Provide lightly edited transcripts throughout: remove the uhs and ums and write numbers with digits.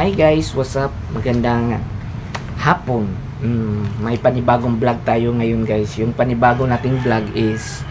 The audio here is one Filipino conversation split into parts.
Hi guys, what's up? Magandang hapon. May panibagong vlog tayo ngayon guys. Yung panibago nating vlog is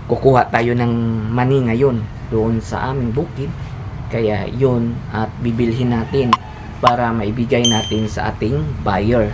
kukuha tayo ng mani ngayon doon sa aming bukid. Kaya yun at bibilhin natin para maibigay natin sa ating buyer.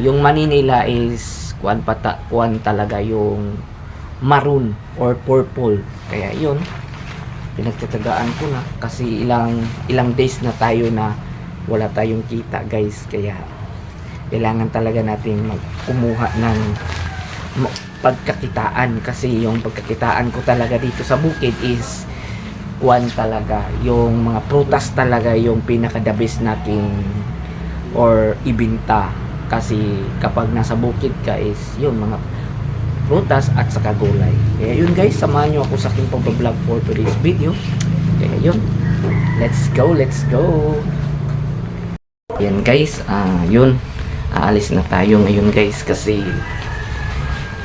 Yung mani nila is kuwan talaga yung maroon or purple. Kaya yun, pinagtatagaan ko na kasi ilang days na tayo na wala tayong kita guys, kaya kailangan talaga natin kumuha ng pagkakitaan kasi yung pagkakitaan ko talaga dito sa bukid is talaga yung mga prutas talaga yung pinaka-the best nating or ibinta kasi kapag nasa bukid ka is yun mga prutas at saka gulay. Kaya yun guys, samahan nyo ako sa aking pag-vlog for today's video. Kaya yun, let's go. Yan guys, yun, aalis na tayo ngayon guys kasi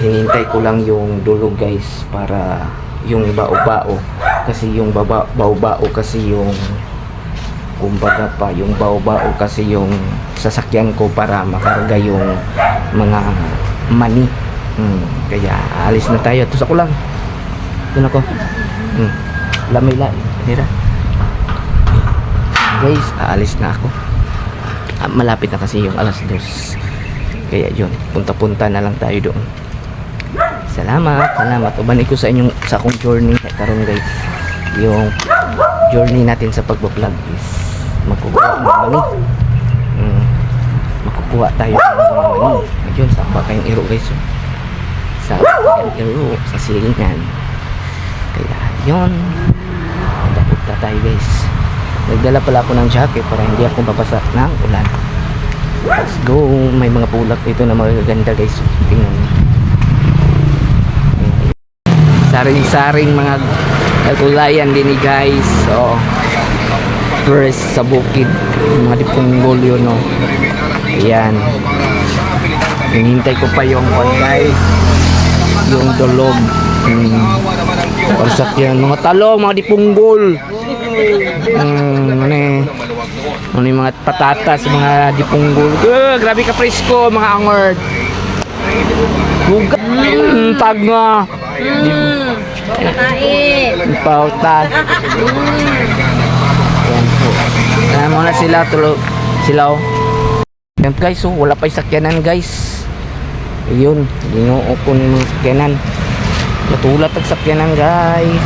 hinintay ko lang yung dulog guys para yung bao-bao kasi yung bao-bao kasi yung kumbaga pa yung bao-bao kasi yung sasakyan ko para makarga yung mga mani. Kaya alis na tayo. Tus ako lang. Doon ako. Lamay. Hira. Guys, aalis na ako. Malapit na kasi yung alas 2. Kaya yun, punta-punta na lang tayo doon. Salamat. Uban ko sa inyong sa akong journey karon guys. Yung journey natin sa pagbo-vlog is magkukuha ng mani. Makukuha tayo ng mani. Ayun, saan kayong iro guys? Sa iro, sa silingan. Kaya yun, punta tayo guys. Nagdala pala ako ng jacket para hindi ako mabasa ng ulan. Let's go. May mga pulak dito na magaganda guys. Tingnan mo, saring mga gulayan din guys. So first sa bukid mga dipunggol yun, no. Ayan, hinihintay ko pa yung guys, yung dolog or sakyan, mga talong, mga dipunggol, ano yung mga patatas, mga dipunggol. Grabe ka presko, mga angord. Bugat, tag nga pautas. Ayan po, ayan muna sila, tulog sila. Ayan guys, so wala pa yung sakyanan guys. Ayun, ginoo ko ng sakyanan. Matulat ang sakyanan guys.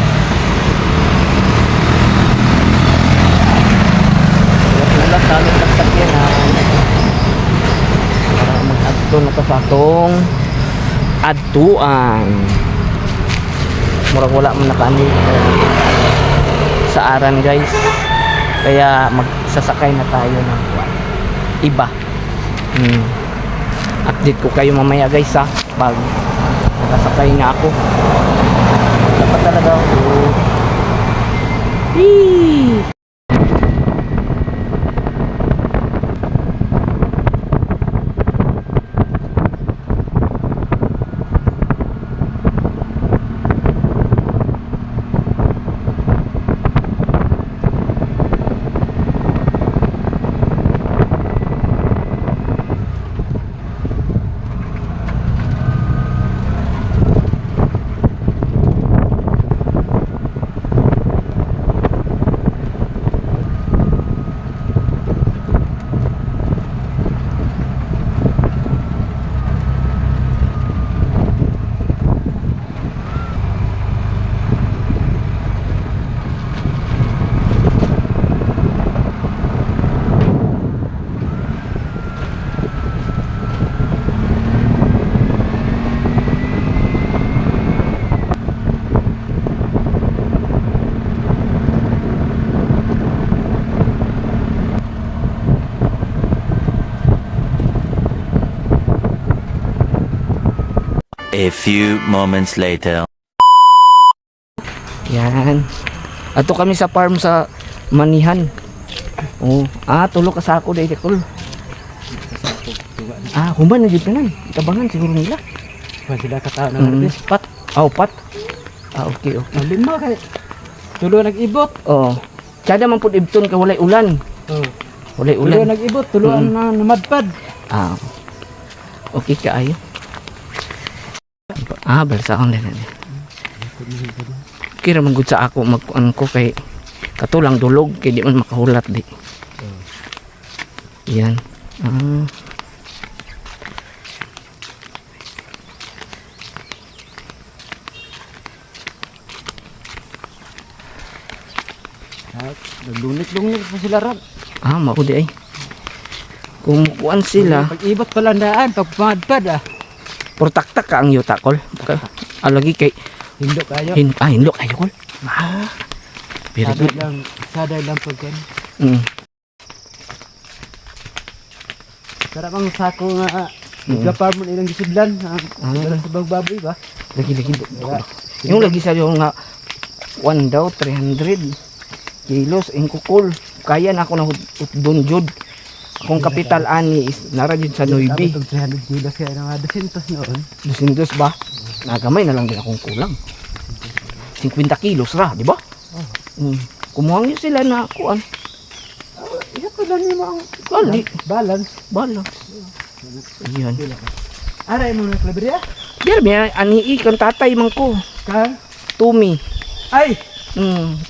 Matulat damit ang sakyanan para mag-adto na to sa atong adtuan. Murag wala mo nakani sa aran guys, kaya magsasakay na tayo ng iba. Update ko kayo mamaya guys ha, pag nakasakay na ako. Dapat talaga ako. A few moments later. Yan. Ato kami sa farm sa Manihan. Oh, tulo ka sako dai kul. Human na jud tanan. Itabangan siguro nila. Wa sila katao na pat. Pat. Okay. Lima kay tulo nag-ibot. Kada man pud ibton kay walay ulan. Ulay Tulo ulan. nag-ibot, tuloan na namadpad. Ah. Okay ka ayo. Ah, balsa akong din. Kira man gud sa ako magkuan ko kay katulang dulog kay di man makahulat di. Yan. Ah. Naglunit-lunit pa sila ron. Ah, mao di ay. Kung kuan sila, Pag-ibot pala daan, pag pumadpad portaktak ka ang yuta kol. Lagi kay Hindok kayo. hindok ayo kol. Ah. Very good. Saday lang pagkan. Mm. Sarap ang sako nga. Mm. Gapar mo ilang gisudlan. Ah. Dalang sa baboy ba? Lagi. Wala. Yung lagi sa yung nga 1 daw 300 kilos in kukul. Kaya na ako na utdon jud. Akong kapital ani is nara jud sa Noibi. Dapat 300 kilos kaya nga 200 noon. 200 ba? Nagamay na lang din akong kulang. 50 kilos ra, di ba? Kumuha niyo sila na kuan. Iya pa lang yung mga Kali. balance. Bala. Yan. Aray mo na klaberya? Diyan may ani kan tatay man ko. Kan? Tumi. Ay!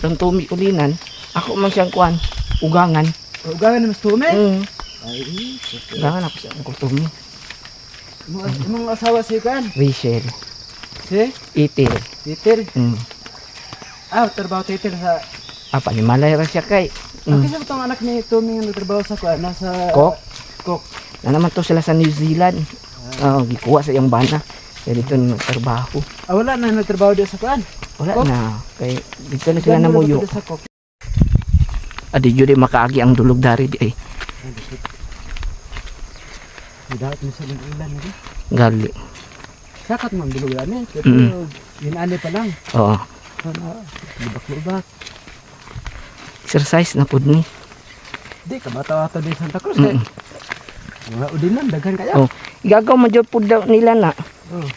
Kan tumi ulinan. Ako man siyang kuan. Ugangan. Ugangan na mas tume? Ay, Ugangan ako siyang tumi. imong asawa si kan? Rachel. Si? Itil. Titir. Mm. Trabaho titir sa... Apa ni malay ra siya kay. Okay sa itong anak ni Tommy nga nagtrabaho sa kuan, nasa... Kok. Kok. Na naman to sila sa New Zealand. Gikuha sa iyang bana. Kaya dito na trabaho. Wala na nagtrabaho dito sa kuan. Wala Kok? na. Kay dito na sila namuyo. Sa Kok. Adi jud makaagi ang dulog dari di ay. Dapat mo sa ulan lagi. Gali. Sakat mo ang bilugan eh. Pero yun ani pa lang. Oo. Lubak-lubak. Exercise na pud ni. Di ka bata-bata din Santa Cruz eh. Mga udinan, daghan kaya. Oh, igagaw man jud pud daw nila na. Oh.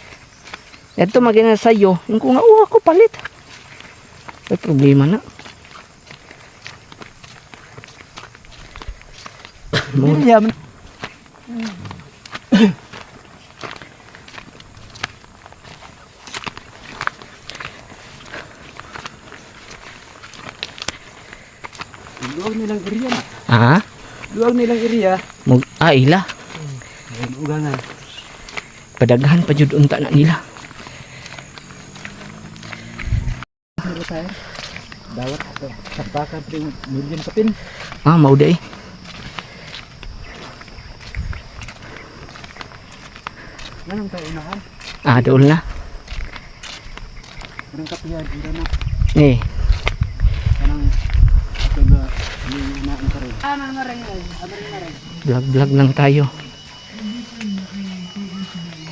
Ito magina sayo. Yung ko nga ako palit. May problema na. Hindi yaman. Luwag nilang area na. Ah? Luwag nilang area. Ila. Ugangan. Padaghan pa jud unta na nila. Dawat ito. Sapakan pa yung million kapin. Mao day. Anong tayo unahan? Doon na. Anong kapihan? Ira na. Eh, Anong ito ba? Yung unaan pa rin. Na rin. vlog lang tayo.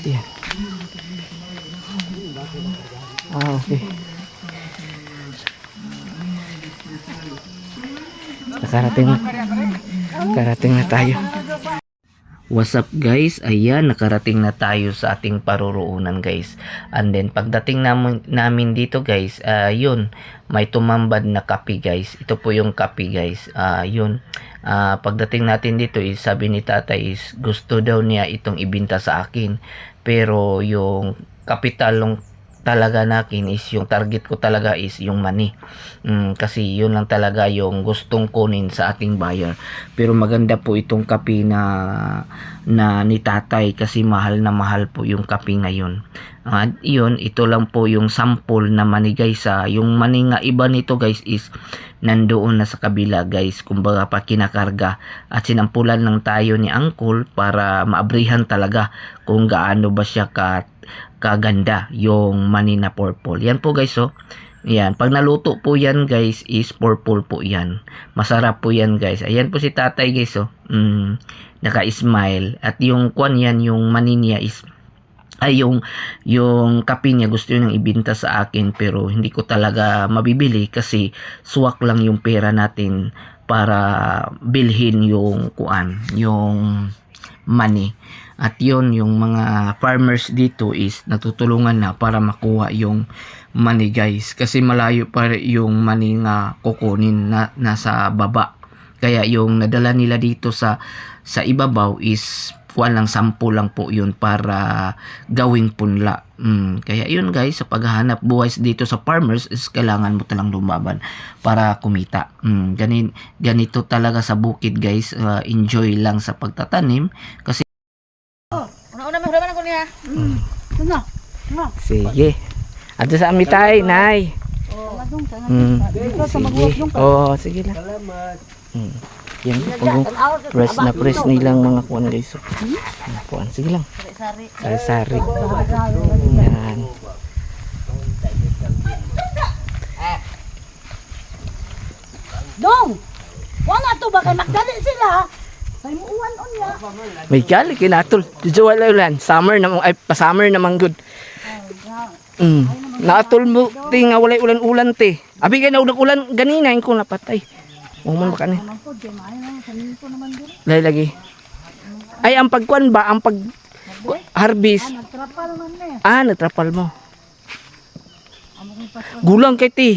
Yan. Okay. Nakarating na tayo. What's up guys? Ayan, nakarating na tayo sa ating paruroonan guys. And then pagdating namin dito guys, yun, may tumambad na kape guys. Ito po yung kape guys. Yun, pagdating natin dito is sabi ni tatay is gusto daw niya itong ibinta sa akin. Pero yung kapital talaga nakin is yung target ko talaga is yung money. Kasi yun lang talaga yung gustong kunin sa ating buyer. Pero maganda po itong kape na ni tatay kasi mahal na mahal po yung kape ngayon. At yun, ito lang po yung sample na money guys. Yung money nga iba nito guys is nandoon na sa kabila guys. Kumbaga pa kinakarga. At sinampulan lang tayo ni uncle para maabrihan talaga kung gaano ba siya kaganda yung money na purple. Yan po guys yan, pag naluto po yan guys is purple po yan. Masarap po yan guys. Ayan po si tatay guys naka-smile. At yung kwan yan, yung money niya is yung kape niya gusto niyang ibenta sa akin pero hindi ko talaga mabibili kasi swak lang yung pera natin para bilhin yung yung money. At yun, yung mga farmers dito is natutulungan na para makuha yung money guys. Kasi malayo pa yung money nga kukunin na nasa baba. Kaya yung nadala nila dito sa ibabaw is kuan lang, sample lang po yun para gawing punla. Kaya yun guys, sa paghahanap buhay dito sa farmers is kailangan mo talang lumaban para kumita. Ganito talaga sa bukid guys. Enjoy lang sa pagtatanim kasi Una-una mahuraman ako niya. sige. Ato sa amitay, nay. Sige. Oh, sige lang. Salamat. Yan pag press na press nilang mga kuan guys. Mga kuan. Sige lang. Sari-sari. Sari-sari. Yan. Dong! Wala to ba kay magdali sila? Kay muuwan on ya. May kali kinatol. Dito wala ulan. Summer na ay pa-summer naman good. Naatol mo ti nga walay ulan-ulan ti. Abi kay na ulan ganina yung ko napatay. Mo man baka ni. Naman po, di maayo na sa minto naman din. Lagi. Ay ang pagkuan ba ang pag harvest. Nagtrapal man eh. Natrapal mo. Amo kong pasko. Gulang kay ti.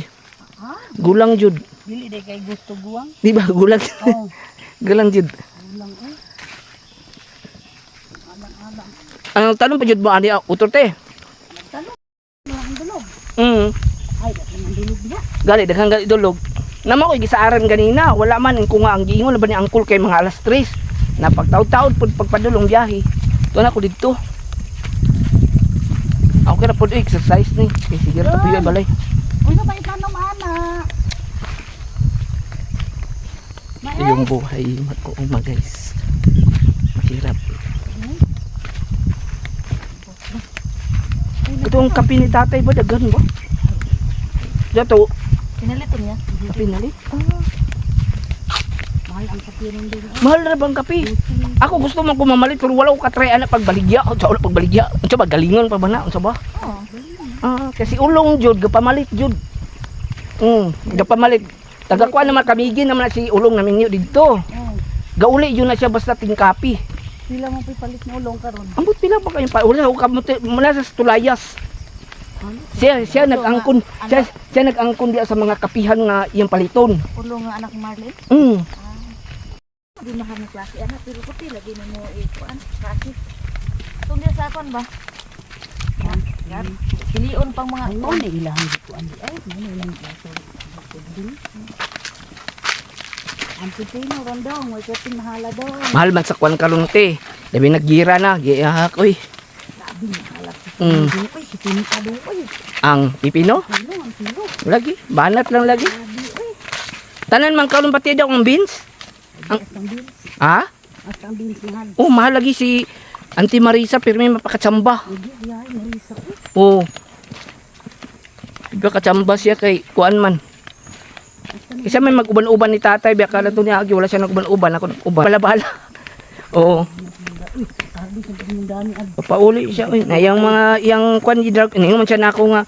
Gulang jud. Dili day kay gusto guwang. Di ba gulang? Oh, Gulang jud. ulang eh. Alang-alang. Ang tanong pa jud mo ani utor te. Nagtanong. Ang dulog. Ay, dati man dulog niya. Gali daghang gali dulog. Namo koy gisaaran ganina, wala man ko nga ang giingon ba ni angkol kay mga alas 3. Napagtaw-taod pud pagpadulong biyahe. Tuwa na ko didto. Ako kaya pud exercise ni. Sige ra tapuy balay. Uy, pa itanong ana. Yung buhay mag-uuma guys. Mahirap. Ito ang kape ni tatay ba dagan ba? Dato, Kinalito niya. kape na lit. Mahal ang kapirin din. Mahal na bang kape? Ako gusto man kumamalit pero wala ko katry ana pagbaligya. Sa ulo pagbaligya. Unsa ba galingon pa ba na? Unsa ba? Kasi ulong jud gapamalit jud. Gapamalit. Tagakuan naman kamigin naman na si ulong namin yun dito. Gauli yun na siya basta tingkapi. Pila mo palit na ulong karon. Ambot pila pa kayo pa. Wala ko kamuti muna sa tulayas. Siya nag-angkon. Siya nag-angkon diya sa mga kapihan nga iyang paliton. Ulong nga anak ni Marlene. Di na kami klase anak pero puti lagi na mo ikuan. Kasi. Itong dia sa akon ba? Yan. Pilion pang mga Ano na ilahan ikuan di ay ano ilang klase. Ang pipino ron daw, may kating mahala daw. Mahal man sa kwan karon te. Labi naggira na, gihak oy. Labi mahala. Mm. Uy, si Tinita daw uy. Ang pipino, Ano ang kilo? lagi, banat lang lagi. Labi uy. Tanan man karon pati daw ang beans. At ang beans. Ha? At ang beans niyan. Oh, mahal lagi si Auntie Marisa pero may mapakatsamba. Hindi, ay, narisa ko. Oh. Iba katsamba siya kay kuan man. Kasi may mag-uban-uban ni tatay, biya kala to niya agi wala siya nag-uban-uban, ako nag-uban. Bala-bala. Oo. Sabi sa pagmundani at Papauli siya. Uy, na yung mga yang kuan drug, ini man siya nako nga.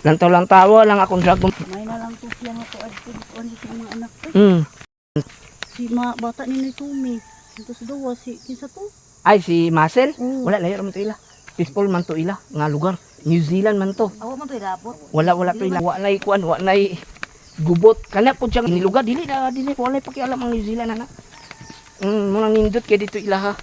Lantaw-lantawa lang akong dragon. may na lang to siya nga to at kuan sa mga anak ko. Si bata ni Tumi. Ito sa dawa si kinsa to? Ay si Marcel, Mm. wala layo man to ila. Peaceful man to ila nga lugar. New Zealand man to. awa man to ilapot. Wala to ila. Wa nay kuan, wa nay gubot. Kana pud siyang nilugar dili wala pakialam ang New Zealand ana. Muna nindot kay dito ila ha.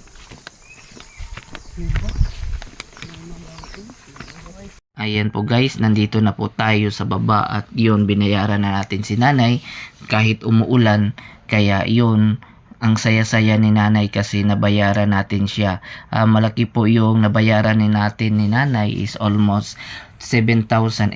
Ayan po guys, nandito na po tayo sa baba at yun, binayaran na natin si nanay kahit umuulan. Kaya yun, ang saya-saya ni nanay kasi nabayaran natin siya. Malaki po yung nabayaran ni nanay is almost 7,800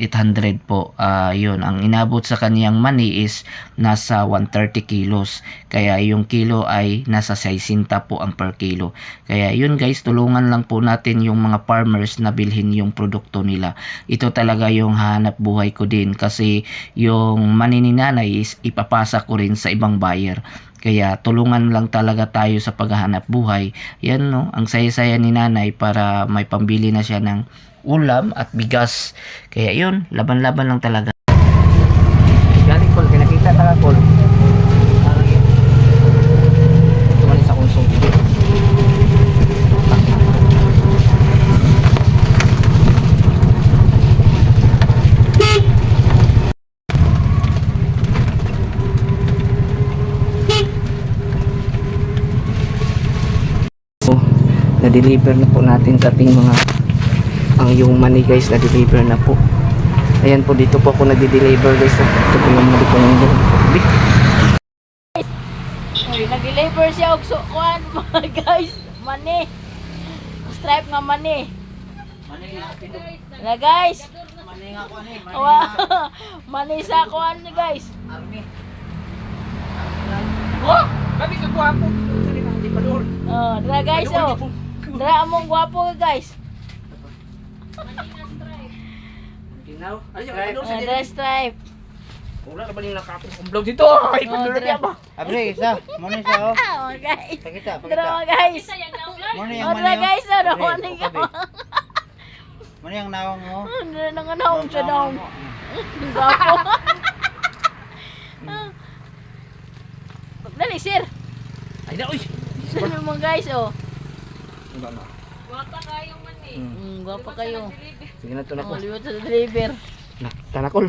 po. Yun, ang inabot sa kaniyang money is nasa 130 kilos. Kaya yung kilo ay nasa 60 po ang per kilo. Kaya yun guys, tulungan lang po natin yung mga farmers na bilhin yung produkto nila. Ito talaga yung hanap buhay ko din kasi yung money ni nanay is ipapasa ko rin sa ibang buyer. Kaya tulungan lang talaga tayo sa paghahanap buhay. Yan no, ang saya-saya ni nanay para may pambili na siya ng ulam at bigas. Kaya yun, laban-laban lang talaga. Galing Col, kinakita ka Col. Tumali sa konsong video. na-deliver na po natin sa ating mga ang yung money guys, na-deliver na po. Ayan po, dito po ako nag-deliver guys. Ito po yung mga po yung Oy, nag-deliver siya og kuan mga guys. Mani. Stripe nga mani. Na guys. Mani nga kuan eh. Mani sa kuan ni guys. Army. Oh, babi ka gwapo. Di pa doon. Oh, dra guys oh. Dra among gwapo guys. Ginaw. Ay, Dra stripe. wala na ba yung nakapong kumblog dito? Ay, pandulog niya ba? Abre, isa. Muna isa, oh. Oh guys. Pakita, Dra pakita. guys. Muna Oh, dra guys oh, mani ka. Muna yung nawang mo. Dra nang naong siya naong. Gwapo. Dali sir. Ay, na, uy! Saan naman guys oh. Wala na. Gwapa kayo. Sige na ito na Ang ko. liwat sa deliver. Na, tanakol.